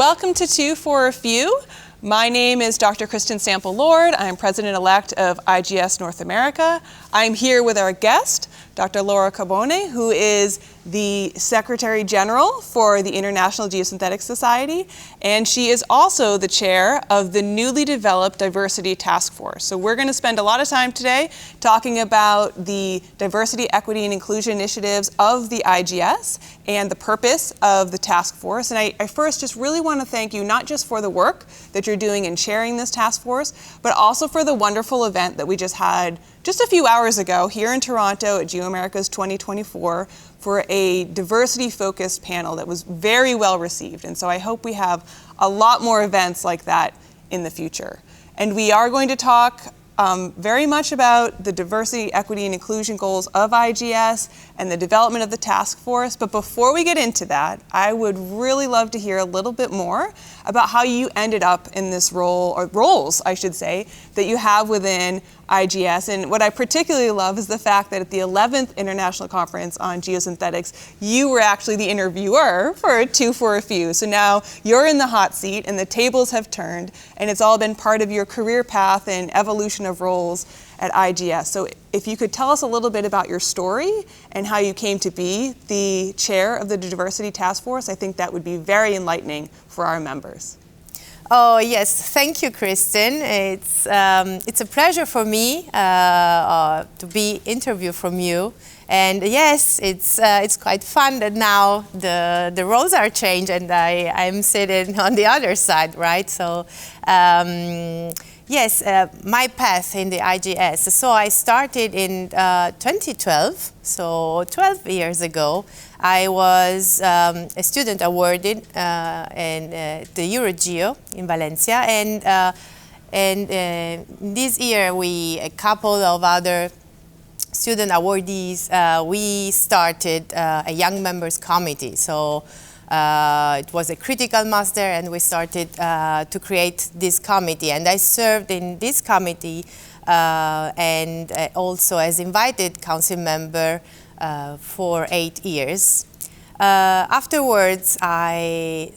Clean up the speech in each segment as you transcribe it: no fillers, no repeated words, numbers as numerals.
Welcome to Two for a Few. My name is Dr. Kristin Sample-Lord. I'm President-elect of IGS North America. I'm here with our guest, Dr. Laura Carbone, who is the Secretary General for the International Geosynthetics Society, and she is also the chair of the newly developed Diversity Task Force. So we're going to spend a lot of time today talking about the diversity, equity, and inclusion initiatives of the IGS and the purpose of the task force. And I first just really want to thank you not just for the work that you're doing in chairing this task force, but also for the wonderful event that we just had just a few hours ago here in Toronto at GeoAmerica's 2024 for a diversity-focused panel that was very well received. And so I hope we have a lot more events like that in the future. And we are going to talk very much about the diversity, equity, and inclusion goals of IGS and the development of the task force. But before we get into that, I would really love to hear a little bit more about how you ended up in this role, or roles, I should say, that you have within IGS. And what I particularly love is the fact that at the 11th International Conference on Geosynthetics, you were actually the interviewer for Two for a Few. So now you're in the hot seat and the tables have turned, and it's all been part of your career path and evolution of roles at IGS. So if you could tell us a little bit about your story and how you came to be the chair of the Diversity Task Force, I think that would be very enlightening for our members. Oh yes, thank you, Kristin. It's a pleasure for me to be interviewed from you. And yes, it's quite fun that now the roles are changed and I'm sitting on the other side, right? So yes, my path in the IGS. So I started in 2012, so 12 years ago. I was a student awarded in the EuroGeo in Valencia, and this year a couple of other student awardees, we started a young members committee. So it was a critical master, and we started to create this committee. And I served in this committee and also as invited council member for 8 years. Afterwards, I've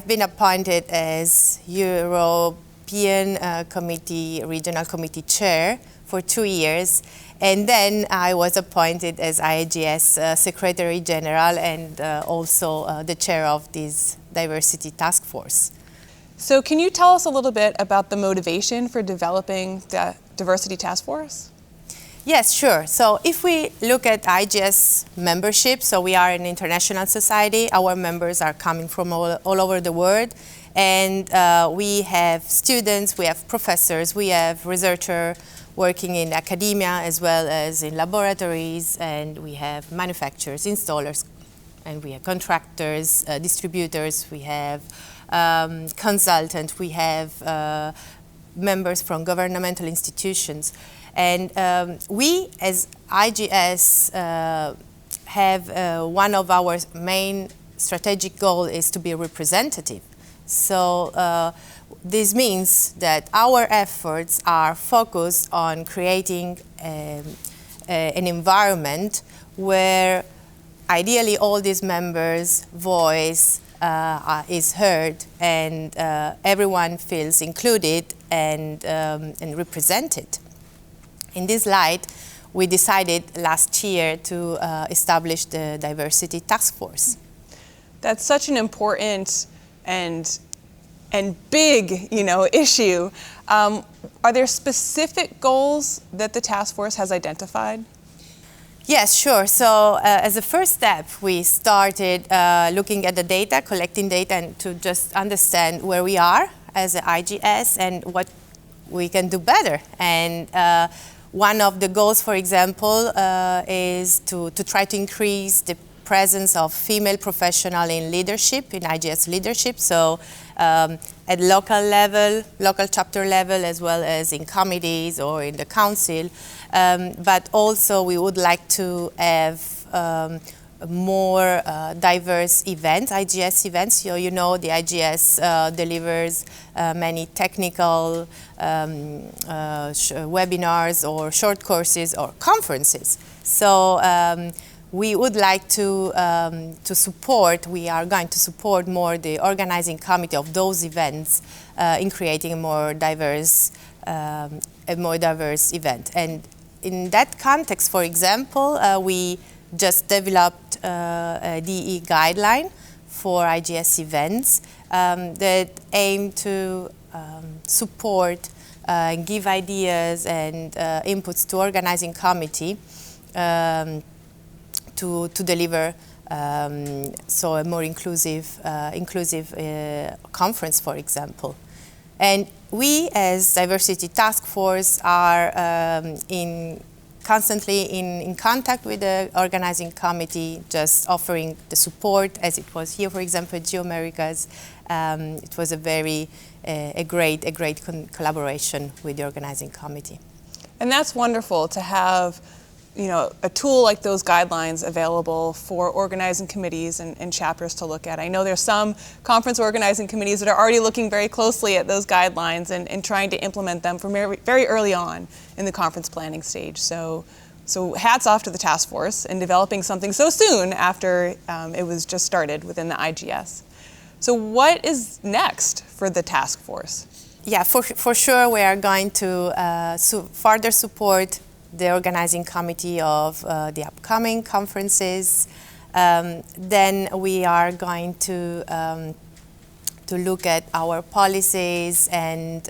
been appointed as European Committee, Regional Committee Chair for 2 years. And then I was appointed as IGS Secretary General and also the chair of this Diversity Task Force. So can you tell us a little bit about the motivation for developing the Diversity Task Force? Yes, sure. So if we look at IGS membership, so we are an international society. Our members are coming from all over the world. And we have students, we have professors, we have researchers working in academia as well as in laboratories, and we have manufacturers, installers, and we have contractors, distributors, we have consultants, we have members from governmental institutions. And we, as IGS, have one of our main strategic goals is to be representative. So this means that our efforts are focused on creating an environment where ideally all these members' voice is heard and everyone feels included and represented. In this light, we decided last year to establish the Diversity Task Force. That's such an important and big, issue. Are there specific goals that the task force has identified? Yes, sure. So as a first step, we started looking at the data, collecting data, and to just understand where we are as an IGS and what we can do better. And one of the goals, for example, is to try to increase the presence of female professionals in leadership, in IGS leadership. So at local level, local chapter level, as well as in committees or in the council. But also we would like to have more diverse events, IGS events. So you know the IGS delivers many technical webinars or short courses or conferences. So we would like to support, we are going to support more the organizing committee of those events in creating a more diverse event. And in that context, for example, we just developed a DE guideline for IGS events that aim to support and give ideas and inputs to organizing committee to deliver so a more inclusive conference, for example. And we, as Diversity Task Force, are constantly in contact with the organizing committee, just offering the support, as it was here, for example, at GeoAmericas. It was a great collaboration with the organizing committee. And that's wonderful to have, you know, a tool like those guidelines available for organizing committees and chapters to look at. I know there's some conference organizing committees that are already looking very closely at those guidelines and trying to implement them from very early on in the conference planning stage. So hats off to the task force in developing something so soon after it was just started within the IGS. So what is next for the task force? Yeah, for sure we are going to further support the organizing committee of the upcoming conferences. Then we are going to look at our policies and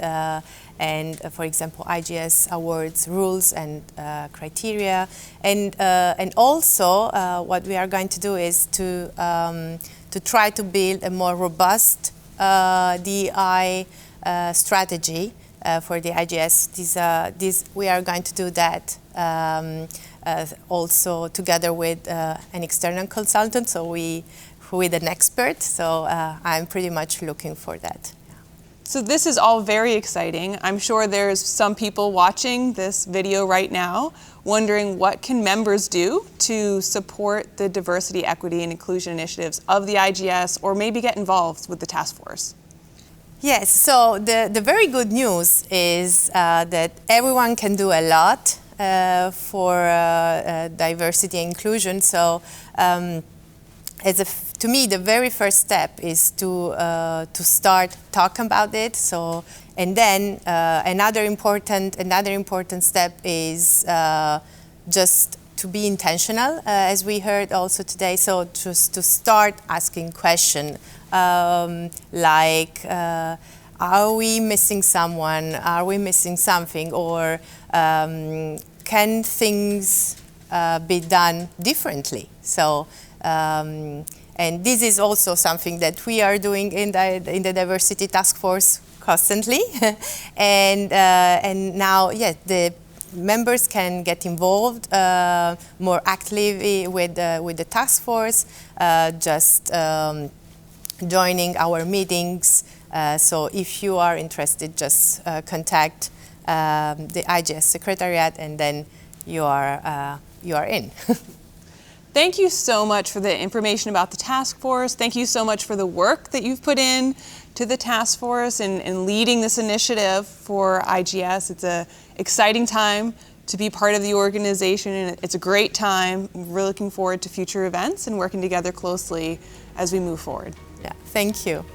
for example, IGS awards rules and criteria. And also what we are going to do is to try to build a more robust DI strategy for the IGS. We are going to do that also together with an external consultant, so with an expert. So I'm pretty much looking for that. So this is all very exciting. I'm sure there's some people watching this video right now wondering what can members do to support the diversity, equity, and inclusion initiatives of the IGS, or maybe get involved with the task force. Yes, so the very good news is that everyone can do a lot for diversity and inclusion. So to me, the very first step is to start talking about it. So, and then another important step is just to be intentional, as we heard also today. So just to start asking questions. Like, are we missing someone? Are we missing something? Or can things be done differently? So, and this is also something that we are doing in the Diversity Task Force constantly. And now, yes, the members can get involved more actively with the task force, just joining our meetings. So if you are interested, just contact the IGS Secretariat, and then you are in. Thank you so much for the information about the task force. Thank you so much for the work that you've put in to the task force and leading this initiative for IGS. It's an exciting time to be part of the organization, and it's a great time. We're looking forward to future events and working together closely as we move forward. Yeah, thank you.